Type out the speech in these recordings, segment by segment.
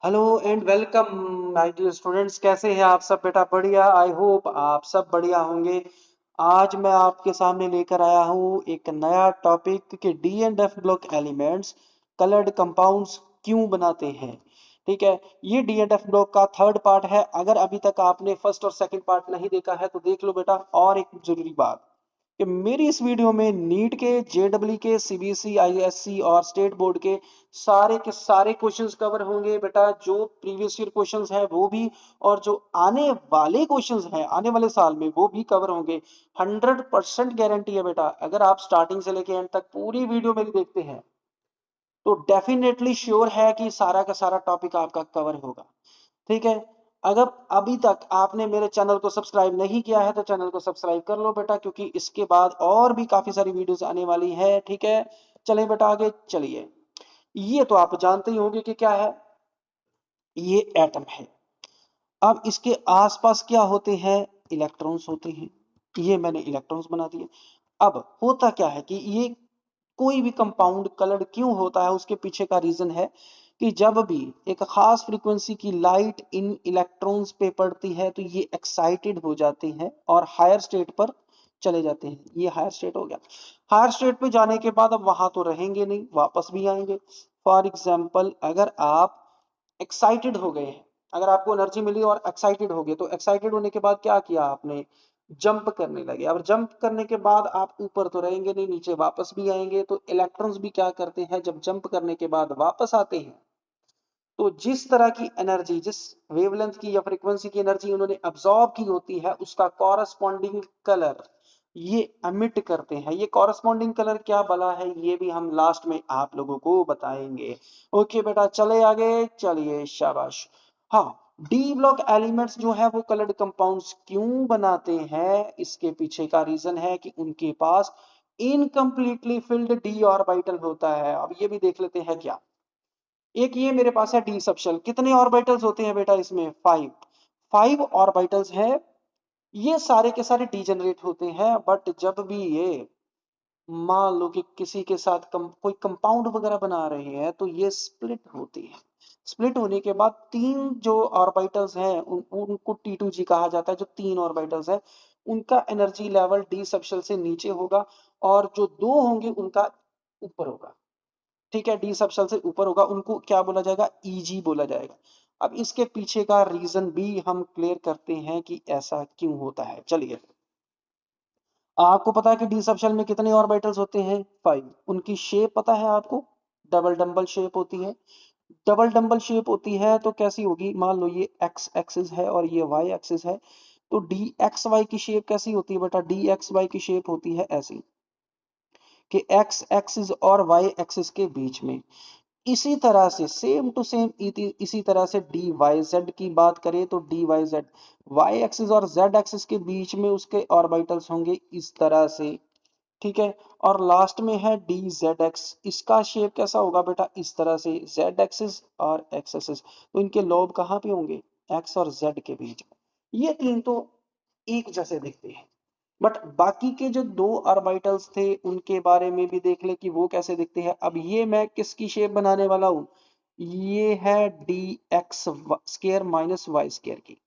Hello and welcome my dear students. कैसे हैं आप सब बेटा? बढ़िया। आई होप आप सब बढ़िया होंगे। आज मैं आपके सामने लेकर आया हूँ एक नया टॉपिक कि D and F block elements coloured compounds क्यों बनाते हैं। ठीक है, ये डी एंड एफ ब्लॉक का थर्ड पार्ट है। अगर अभी तक आपने फर्स्ट और सेकंड पार्ट नहीं देखा है तो देख लो बेटा। और एक जरूरी बात कि मेरी इस वीडियो में नीट के, जेडब्ल्यू के, सीबीएसई, आईएससी और स्टेट बोर्ड के सारे क्वेश्चंस कवर होंगे बेटा। जो प्रीवियस ईयर क्वेश्चंस हैं वो भी, और जो आने वाले क्वेश्चंस हैं आने वाले साल में वो भी कवर होंगे। 100% गारंटी है बेटा। अगर आप स्टार्टिंग से लेके एंड तक पूरी वीडियो मेरी देखते हैं तो डेफिनेटली श्योर है कि सारा का सारा टॉपिक आपका कवर होगा। ठीक है, अगर अभी तक आपने मेरे चैनल को सब्सक्राइब नहीं किया है तो चैनल को सब्सक्राइब कर लो बेटा, क्योंकि इसके बाद और भी काफी सारी वीडियोस आने वाली है। ठीक है, चलें बेटा आगे चलिए। ये तो आप जानते ही होंगे कि क्या है, ये एटम है। अब इसके आसपास क्या होते हैं? इलेक्ट्रॉन्स होते हैं। ये मैंने इलेक्ट्रॉन्स बना दिए। अब होता क्या है कि ये कोई भी कंपाउंड कलर्ड क्यों होता है, उसके पीछे का रीजन है कि जब भी एक खास फ्रीक्वेंसी की लाइट इन इलेक्ट्रॉन्स पे पड़ती है तो ये एक्साइटेड हो जाते हैं और हायर स्टेट पर चले जाते हैं। ये हायर स्टेट हो गया। हायर स्टेट पे जाने के बाद अब वहां तो रहेंगे नहीं, वापस भी आएंगे। फॉर एग्जाम्पल, अगर आप एक्साइटेड हो गए हैं, अगर आपको एनर्जी मिली और एक्साइटेड हो गए, तो एक्साइटेड होने के बाद क्या किया आपने? जंप करने लगे। अब जंप करने के बाद आप ऊपर तो रहेंगे नहीं, नीचे वापस भी आएंगे। तो इलेक्ट्रॉन्स भी क्या करते हैं, जब जंप करने के बाद वापस आते हैं तो जिस तरह की एनर्जी, जिस वेवलेंथ की या फ्रीक्वेंसी की एनर्जी उन्होंने अब्सॉर्ब की होती है, उसका कॉरस्पॉन्डिंग कलर ये एमिट करते हैं। ये कॉरस्पॉन्डिंग कलर क्या बला है, ये भी हम लास्ट में आप लोगों को बताएंगे। ओके बेटा, चले आगे चलिए, शाबाश। हाँ, डी ब्लॉक एलिमेंट्स जो है वो कलर्ड कंपाउंड्स क्यों बनाते हैं, इसके पीछे का रीजन है कि उनके पास इनकम्प्लीटली फिल्ड डी ऑर्बिटल होता है। अब ये भी देख लेते हैं क्या। एक ये मेरे पास है डी सबशेल। कितने ऑर्बिटल्स होते हैं बेटा इसमें? 5। 5 ऑर्बिटल्स है। ये सारे के सारे डीजेनरेट होते हैं, बट जब भी ये मान लो कि किसी के साथ कोई कंपाउंड वगैरह बना रहे हैं तो ये स्प्लिट होती है। स्प्लिट होने के बाद तीन जो ऑर्बिटल्स हैं उनको T2G कहा जाता है। जो तीन ऑर्बिटल्स हैं उनका एनर्जी लेवल डी सबशेल से नीचे होगा, और जो दो होंगे उनका ऊपर होगा। ठीक है, डी सबशेल से ऊपर होगा, उनको क्या बोला जाएगा? ईजी बोला जाएगा। अब इसके पीछे का रीजन भी हम क्लियर करते हैं कि ऐसा क्यों होता है। चलिए, आपको पता है कि डी सबशेल में कितने ऑर्बिटल्स होते हैं? 5। उनकी शेप पता है आपको? डबल डंबल शेप होती है। डबल डंबल शेप होती है तो कैसी होगी? मान लो ये एक्स एक्सिस है और ये वाई एक्सिस है, तो डी एक्स वाई की शेप कैसी होती है बेटा? डी एक्स वाई की शेप होती है ऐसी कि एक्स एक्सिस और वाई एक्सिस के बीच में। इसी तरह से सेम टू सेम इसी तरह से डी वाई जेड की बात करें तो D Y Z, Y axis और जेड एक्सिस के बीच में उसके ऑर्बिटल्स होंगे इस तरह से। ठीक है, और लास्ट में है डी जेड एक्स। इसका शेप कैसा होगा बेटा? इस तरह से, जेड एक्सिस और एक्स एक्सिस। तो इनके लोब कहाँ पे होंगे? एक्स और जेड के बीच में। ये तीन तो एक जैसे दिखते हैं, बट बाकी के जो दो ऑर्बिटल्स थे उनके बारे में भी देख ले कि वो कैसे दिखते हैं। अब ये मैं किसकी शेप बनाने वाला हूं? ये है d x square minus y square की।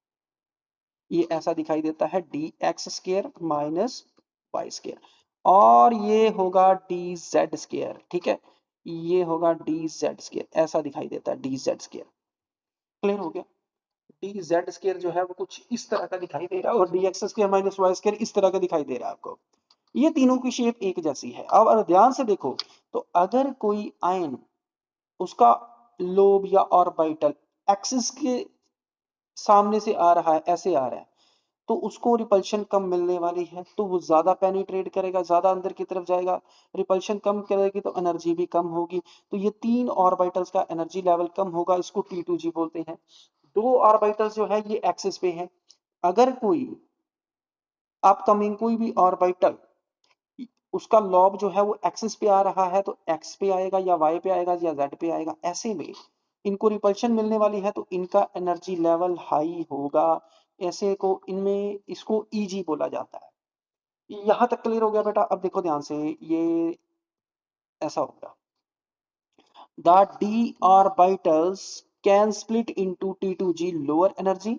ये ऐसा दिखाई देता है, d x square minus y square. और ये होगा डी जेड स्केयर। ठीक है, ये होगा डी जेड स्केयर, ऐसा दिखाई देता है डी जेड स्केयर। क्लियर हो गया? डी जेड स्केयर जो है वो कुछ इस तरह का दिखाई दे रहा है, और d x square minus y square इस तरह का दिखाई दे रहा है आपको। ये तीनों की शेप एक जैसी है। अब अगर ध्यान से देखो तो अगर कोई आयन, उसका लोब या ऑर्बिटल एक्सिस के सामने से आ रहा है, ऐसे आ रहा है, तो उसको रिपल्शन कम मिलने वाली है, तो वो ज्यादा पेनिट्रेट करेगा, ज्यादा अंदर की तरफ जाएगा। रिपल्शन कम करेगी तो एनर्जी भी कम होगी। तो ये तीन ऑर्बिटल्स का एनर्जी लेवल कम होगा, इसको T2G बोलते हैं। दो ऑर्बिटल्स जो है ये एक्सिस पे है। अगर कोई अपकमिंग कोई भी ऑर्बिटल, उसका लॉब जो है वो एक्सिस पे आ रहा है तो एक्स पे आएगा या वाई पे आएगा या जेड पे आएगा। ऐसे में इनको रिपल्शन मिलने वाली है तो इनका एनर्जी लेवल हाई होगा। ऐसे को इनमें इसको ईजी बोला जाता है। यहां तक क्लियर हो गया बेटा? अब देखो ध्यान से, ये ऐसा होगा, the D orbitals can split into T2G lower energy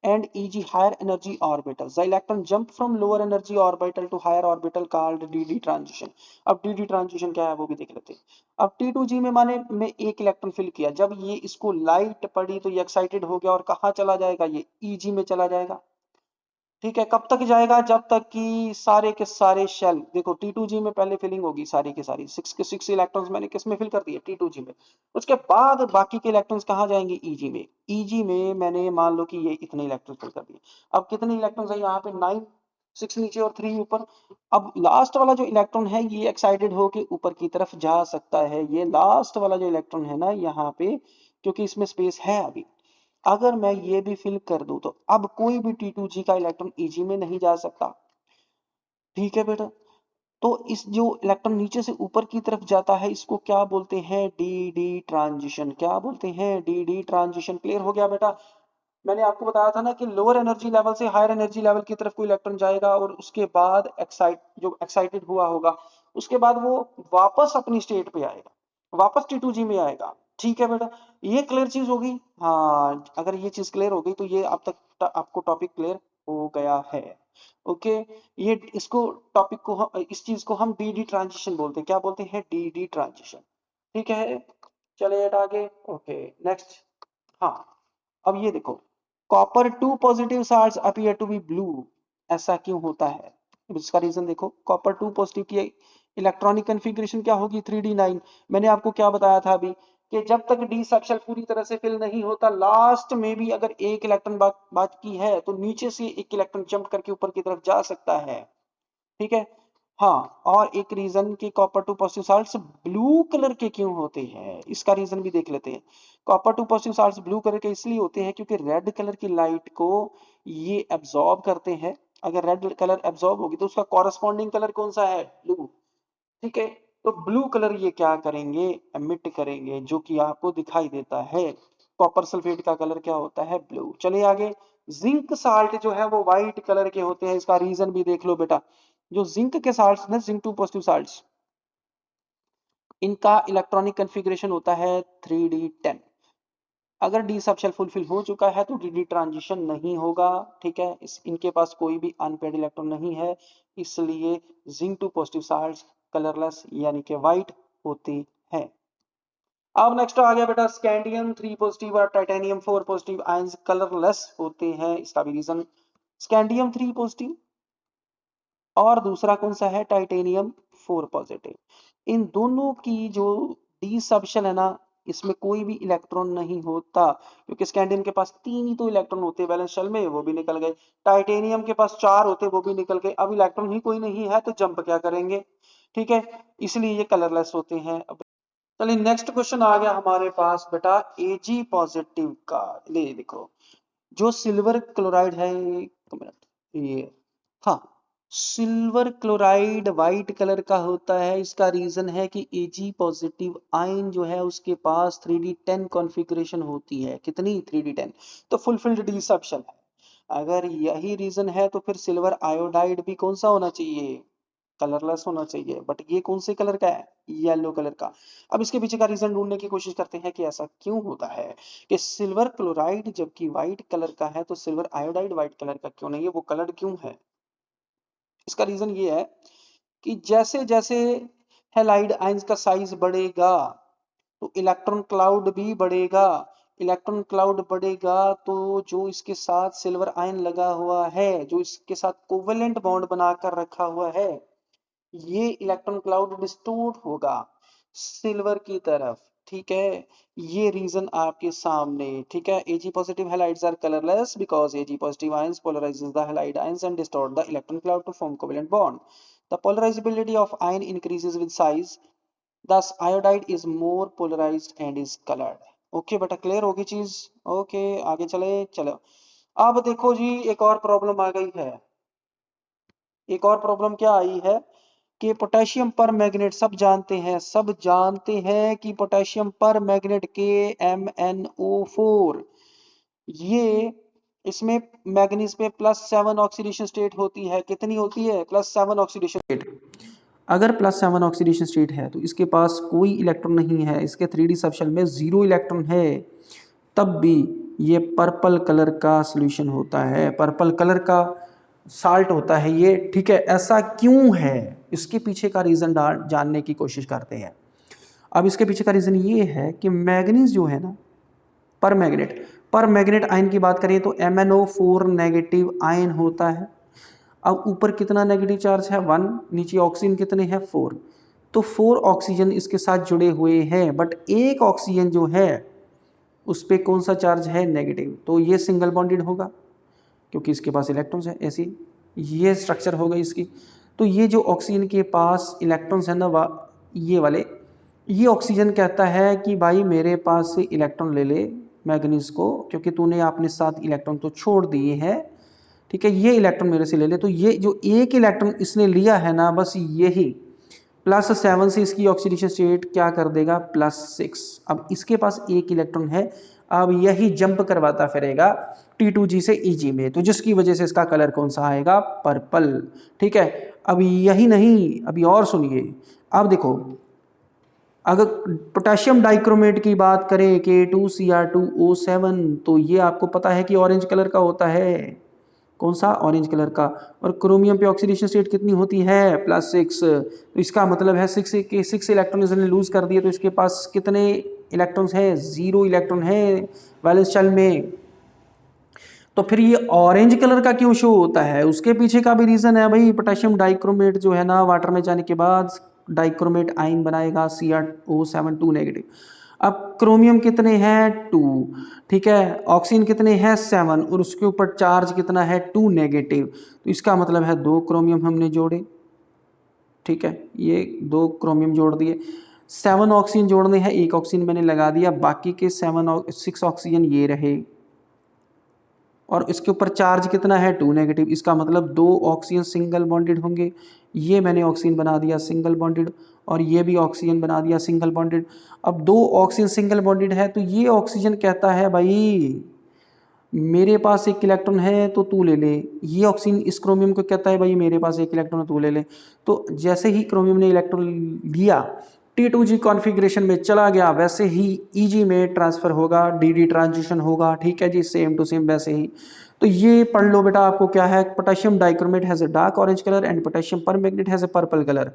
and EG higher energy orbitals. The electron jump from lower energy orbital to higher orbital called DD transition. अब DD transition क्या है वो भी देख लेते हैं। अब T2G में माने मैं एक इलेक्ट्रॉन फिल किया, जब ये इसको लाइट पड़ी तो ये एक्साइटेड हो गया और कहाँ चला जाएगा, ये EG में चला जाएगा। ठीक है, कब तक जाएगा, जब तक कि सारे के सारे शेल, देखो T2G में पहले फिलिंग होगी सारी की सारी, 6 के 6 इलेक्ट्रॉन्स मैंने किस में फिल कर दिए, T2G में। उसके बाद बाकी के इलेक्ट्रॉन्स कहाँ जाएंगे, EG में। EG में मैंने मान लो कि ये इतने इलेक्ट्रॉन फिल कर दिए। अब कितने इलेक्ट्रॉन्स है यहाँ पे, 9, 6 नीचे और 3 ऊपर। अब लास्ट वाला जो इलेक्ट्रॉन है ये एक्साइटेड होके ऊपर की तरफ जा सकता है। ये लास्ट वाला जो इलेक्ट्रॉन है ना यहाँ पे, क्योंकि इसमें स्पेस है अभी, अगर मैं ये भी फिल कर दूं तो अब कोई भी T2G का इलेक्ट्रॉन EG में नहीं जा सकता। ठीक है बेटा, तो इस जो इलेक्ट्रॉन नीचे से ऊपर की तरफ जाता है इसको क्या बोलते हैं, DD ट्रांजिशन। क्या बोलते हैं, DD ट्रांजिशन। क्लियर हो गया बेटा। मैंने आपको बताया था ना कि लोअर एनर्जी लेवल से हायर एनर्जी लेवल की तरफ कोई इलेक्ट्रॉन जाएगा और उसके बाद एक्साइटेड हुआ होगा, उसके बाद वो वापस अपनी स्टेट पे आएगा, वापस T2G में आएगा। ठीक है बेटा, ये क्लियर चीज होगी। हाँ, अगर ये चीज क्लियर हो गई तो ये अब तक आपको टॉपिक क्लियर हो गया है। ओके, ये इसको टॉपिक को इस चीज को हम DD ट्रांजिशन बोलते हैं। क्या बोलते हैं, DD ट्रांजिशन। ठीक है, चलिए आगे। Okay, next. हाँ, अब ये देखो, copper 2 positive charge appear to be blue. ऐसा क्यों होता है, इसका रीजन देखो। कॉपर 2 पॉजिटिव की इलेक्ट्रॉनिक कॉन्फ़िगरेशन क्या होगी, 3D9। मैंने आपको क्या बताया था अभी कि जब तक डी सबशेल पूरी तरह से फिल नहीं होता, लास्ट में भी अगर एक इलेक्ट्रॉन बाकी है तो नीचे से एक इलेक्ट्रॉन जंप करके ऊपर की तरफ जा सकता है। ठीक है, हाँ, और एक रीजन कि copper 2 positive salts blue colour के क्यों होते हैं, इसका रीजन भी देख लेते हैं। Copper 2 positive salts blue colour के इसलिए होते हैं क्योंकि रेड कलर की लाइट को ये एब्जॉर्ब करते हैं। अगर रेड कलर एब्जॉर्ब होगी तो उसका कॉरेस्पॉन्डिंग कलर कौन सा है, ब्लू। ठीक है, तो ब्लू कलर ये क्या करेंगे, एमिट करेंगे, जो कि आपको दिखाई देता है। कॉपर सल्फेट का कलर क्या होता है, ब्लू। चलिए आगे। जिंक साल्ट जो है वो व्हाइट कलर के होते हैं, इसका रीजन भी देख लो बेटा। जो जिंक के साल्ट्स हैं, जिंक 2 पॉजिटिव साल्ट्स, इनका इलेक्ट्रॉनिक कॉन्फ़िगरेशन होता है 3D10। अगर डी सबशेल फुलफिल हो चुका है तो DD ट्रांजिशन नहीं होगा। ठीक है, इनके पास कोई भी अनपेड इलेक्ट्रॉन नहीं है, इसलिए जिंक 2 पॉजिटिव साल्ट्स कलरलेस यानी कि व्हाइट होती है। अब नेक्स्ट आ गया बेटा, स्कैंडियम 3 पॉजिटिव और टाइटेनियम 4 पॉजिटिव आयंस कलरलेस होते हैं। इसका भी रीजन, स्कैंडियम 3 पॉजिटिव और दूसरा कौन सा है, टाइटेनियम 4 पॉजिटिव। इन दोनों की जो डी सबशेल है ना, इसमें कोई भी इलेक्ट्रॉन नहीं होता, क्योंकि स्कैंडियम के पास 3 ही तो इलेक्ट्रॉन होते हैं वैलेंस शेल में, वो भी निकल गए। टाइटेनियम के पास 4 होते, वो भी निकल गए। अब इलेक्ट्रॉन ही कोई नहीं है तो जंप क्या करेंगे। ठीक है, इसलिए ये कलरलेस होते हैं। अब चलिए नेक्स्ट क्वेश्चन आ गया हमारे पास बेटा, Ag पॉजिटिव का। ले देखो, जो सिल्वर क्लोराइड है, एक मिनट, ये, हाँ, सिल्वर क्लोराइड व्हाइट कलर का होता है। इसका रीजन है कि Ag पॉजिटिव आयन जो है उसके पास 3D10 कॉन्फ़िगरेशन होती है। कितनी, 3D10, तो फुलफिल्ड डी सबशेल है। अगर यही रीजन है तो फिर सिल्वर आयोडाइड भी कौन सा होना चाहिए, कलरलेस होना चाहिए। बट ये कौन से कलर का है, येलो कलर का। अब इसके पीछे का रीजन ढूंढने की कोशिश करते हैं कि ऐसा क्यों होता है कि सिल्वर क्लोराइड जबकि व्हाइट कलर का है तो सिल्वर आयोडाइड व्हाइट कलर का क्यों नहीं है, वो कलर क्यों है। इसका रीजन ये है कि जैसे जैसे हैलाइड आयंस का साइज बढ़ेगा तो इलेक्ट्रॉन क्लाउड भी बढ़ेगा। इलेक्ट्रॉन क्लाउड बढ़ेगा तो जो इसके साथ सिल्वर आयन लगा हुआ है, जो इसके साथ कोवेलेंट बॉन्ड बनाकर रखा हुआ है, ये इलेक्ट्रॉन क्लाउड डिस्टोर्ट होगा सिल्वर की तरफ। ठीक है, ये रीजन आपके सामने। ठीक है, Ag positive halides are colorless because Ag positive ions polarizes the halide ions and distort the electron cloud to form covalent bond. The polarizability of ion increases with size, thus iodide is more polarized and is colored. Okay बेटा, clear होगी चीज। Okay, आगे चले। चलो, अब देखो जी, एक और प्रॉब्लम आ गई है। एक और प्रॉब्लम क्या आई है कि पोटेशियम पर मैग्नेट, सब जानते हैं कि पोटेशियम पर मैग्नेट के MnO4, ये इसमें मैग्नीज पे +7 ऑक्सीडेशन स्टेट होती है। कितनी होती है, +7 ऑक्सीडेशन स्टेट। अगर +7 ऑक्सीडेशन स्टेट है तो इसके पास कोई इलेक्ट्रॉन नहीं है, इसके 3D सबशेल में 0 इलेक्ट्रॉन है। तब भी ये पर्पल कलर का सॉल्यूशन होता है, पर्पल कलर का साल्ट होता है ये, ठीक है। ऐसा क्यों है, इसके पीछे का रीज़न जानने की कोशिश करते हैं। अब इसके पीछे का रीज़न ये है कि मैग्नीज जो है ना, पर मैग्नेट आयन की बात करें तो MnO4 नेगेटिव आयन होता है। अब ऊपर कितना नेगेटिव चार्ज है 1, नीचे ऑक्सीजन कितने हैं 4, तो 4 ऑक्सीजन इसके साथ जुड़े हुए हैं, बट एक ऑक्सीजन जो है उस पर कौन सा चार्ज है नेगेटिव, तो ये सिंगल बॉन्डेड होगा क्योंकि इसके पास इलेक्ट्रॉन्स है। ऐसी ये स्ट्रक्चर होगा इसकी। तो ये जो ऑक्सीजन के पास इलेक्ट्रॉन्स है ना, ये वाले, ये ऑक्सीजन कहता है कि भाई मेरे पास से इलेक्ट्रॉन ले ले मैग्नीज को, क्योंकि तूने अपने साथ इलेक्ट्रॉन तो छोड़ दिए हैं, ठीक है, ये इलेक्ट्रॉन मेरे से ले ले। तो ये जो एक इलेक्ट्रॉन इसने लिया है ना, बस यही +7 से इसकी ऑक्सीडेशन स्टेट क्या कर देगा +6। अब इसके पास एक इलेक्ट्रॉन है, अब यही जंप करवाता फिरेगा T2G से EG में, तो जिसकी वजह से इसका कलर कौन सा आएगा पर्पल, ठीक है। अब यही नहीं, अभी और सुनिए। अब देखो, अगर पोटेशियम डाइक्रोमेट की बात करें K2Cr2O7, तो ये आपको पता है कि ऑरेंज कलर का होता है, कौन सा ऑरेंज कलर का। और क्रोमियम पे ऑक्सीडेशन स्टेट कितनी होती है +6, तो इसका मतलब है 6 इलेक्ट्रॉन इसने लूज कर दिए, तो इसके पास कितने इलेक्ट्रॉन्स हैं 0 इलेक्ट्रॉन है वैलेंस शेल में। तो फिर ये ऑरेंज कलर का क्यों शो होता है, उसके पीछे का भी रीजन है भाई। पोटेशियम डाइक्रोमेट जो है ना, वाटर में जाने के बाद डाइक्रोमेट आयन बनाएगा CrO7 2 नेगेटिव। अब क्रोमियम कितने हैं 2, ठीक है, ऑक्सीजन कितने हैं 7, और उसके ऊपर चार्ज कितना है 2 नेगेटिव, तो इसका मतलब है 2 क्रोमियम हमने जोड़े, ठीक है, ये 2 क्रोमियम जोड़ दिए। 7 ऑक्सीजन जोड़ने हैं, 1 ऑक्सीजन मैंने लगा दिया, बाकी के 6 ऑक्सीजन ये रहे, और इसके ऊपर चार्ज कितना है 2 नेगेटिव, इसका मतलब 2 ऑक्सीजन सिंगल बॉन्डेड होंगे। ये मैंने ऑक्सीजन बना दिया सिंगल बॉन्डेड, और ये भी ऑक्सीजन बना दिया सिंगल बॉन्डेड। अब 2 ऑक्सीजन सिंगल बॉन्डेड है, तो ये ऑक्सीजन कहता है भाई मेरे पास एक इलेक्ट्रॉन है तो तू ले ले। ये ऑक्सीजन इस क्रोमियम को कहता है भाई मेरे पास एक इलेक्ट्रॉन है तू ले ले। तो जैसे ही क्रोमियम ने इलेक्ट्रॉन लिया, T2G कॉन्फ़िगरेशन में चला गया, वैसे ही EG में ट्रांसफर होगा, DD ट्रांजिशन होगा, ठीक है जी, सेम टू सेम वैसे ही। तो ये पढ़ लो बेटा, आपको क्या है, potassium dichromate has a dark orange colour and potassium permanganate has a purple colour,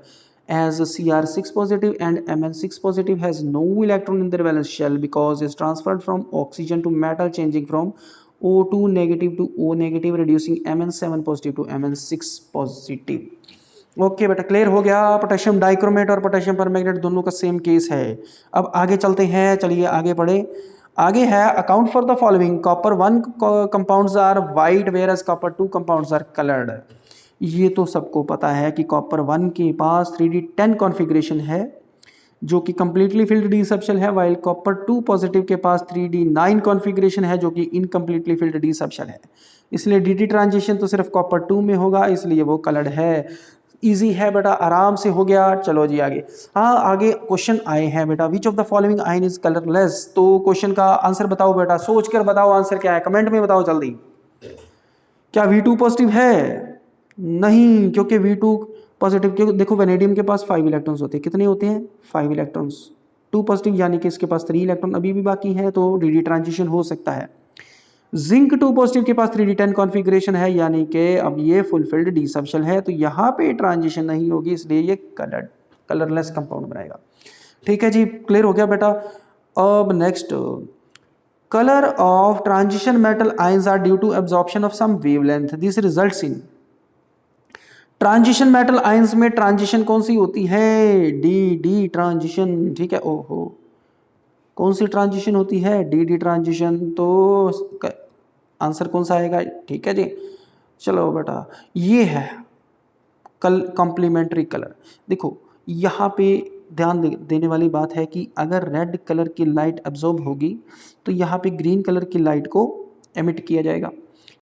as Cr6 positive and Mn6 positive has no electron in their valence shell because it's transferred from oxygen to metal, changing from O2 negative to O negative, reducing Mn7 positive to Mn6 positive। Okay बेटा, clear हो गया। Potassium dichromate और potassium permanganate दोनों का same case है। अब आगे चलते हैं, चलिए आगे पढ़े। आगे है account for the following, copper 1 compounds are white whereas copper 2 compounds are coloured. ये तो सबको पता है कि कॉपर 1 के पास 3D10 कॉन्फ़िगरेशन है जो कि कंप्लीटली फिल्ड डी सबशेल है, वाइल कॉपर 2 पॉजिटिव के पास 3D9 कॉन्फ़िगरेशन है जो कि इनकम्प्लीटली फिल्ड डी सबशेल है। इसलिए DD ट्रांजिशन तो सिर्फ कॉपर 2 में होगा, इसलिए वो कलर्ड है। इजी है बेटा, आराम से हो गया। चलो जी आगे। हाँ, आगे क्वेश्चन आए हैं बेटा, which of the following ion is colourless. तो क्वेश्चन का आंसर बताओ बेटा, सोच कर बताओ आंसर क्या है, कमेंट में बताओ जल्दी। क्या V2 पॉजिटिव है? नहीं, क्योंकि V2 पॉजिटिव, क्योंकि देखो वेनेडियम के पास 5 इलेक्ट्रॉन्स होते हैं, कितने होते हैं 5 इलेक्ट्रॉन्स, 2 पॉजिटिव यानी कि इसके पास 3 इलेक्ट्रॉन अभी भी बाकी है, तो DD ट्रांजिशन हो सकता है। जिंक 2 पॉजिटिव के पास 3D10 कॉन्फ़िगरेशन है, यानी कि अब ये फुलफिल्ड डी सबशेल है, तो यहाँ पे ट्रांजिशन नहीं होगी, इसलिए ये कलरलेस कंपाउंड बनाएगा। ठीक है जी, क्लियर हो गया बेटा। अब next, colour of transition metal ions are due to absorption of some wavelength, this results in. Transition metal ions में ट्रांजिशन कौन सी होती है? डी ट्रांजिशन, ठीक है। ओहो, कौन सी ट्रांजिशन होती है? DD transition. तो आंसर कौन सा आएगा? ठीक है जी, चलो बेटा, ये है कॉम्प्लीमेंट्री कलर। देखो यहाँ पे ध्यान देने वाली बात है कि अगर रेड कलर की लाइट एब्जॉर्ब होगी तो यहाँ पे ग्रीन कलर की लाइट को एमिट किया जाएगा।